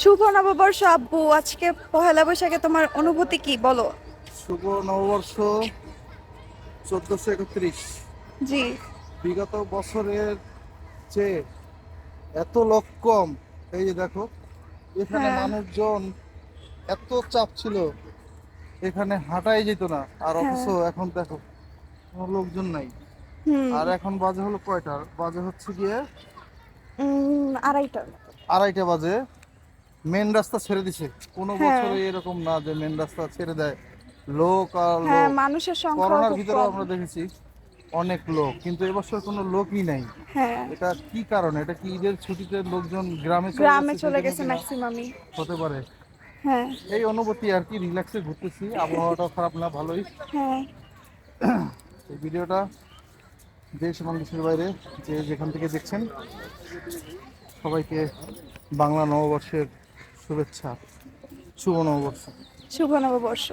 শুভ নববর্ষ আব্বু, আজকে পহেলা বৈশাখে তোমার অনুভূতি কি বলো? শুভ নববর্ষ 1431। জি। বিগত বছরের চেয়ে এত লোক কম। এই যে দেখো, এখানে হ্যাঁ। মানুষজন এত চাপ ছিল, এখানে হাঁটাই যেত না। আর অথচ হ্যাঁ। এখন দেখো কোনো লোকজন নাই। হুম। আর এখন বাজে হলো কয়টা বাজে, হচ্ছে গিয়ে আড়াইটা। 2:30 বাজে। মেন রাস্তা ছেড়ে দিছে। কোনো হ্যাঁ। বছরে এরকম না যে মেন রাস্তা ছেড়ে দেয়, লোক আর হ্যাঁ, লোক। মানুষের সংখ্যাও করোনার খুব ভিতরেও কম। আমরা দেখেছি অনেক লোক, কিন্তু এবছর কোনো লোকই নাই। হ্যাঁ। এটা কি কারণে? এটা কি ঈদের ছুটিতে লোকজন গ্রামে চলে গ্রামে যাচ্ছে চলে সেই জন্য গেছে কিনা? ম্যাক্সিমামই। হতে পারে। হ্যাঁ। এই অনুভূতি আর কি, রিল্যাক্সে ঘুরতেছি, আবহাওয়াটাও খারাপ না, ভালোই। হ্যাঁ। এই ভিডিওটা দেশ এবং দেশের বাইরে যে যেখান থেকে দেখছেন, সবাইকে বাংলা নববর্ষের শুভেচ্ছা। শুভ নববর্ষ। শুভ নববর্ষ।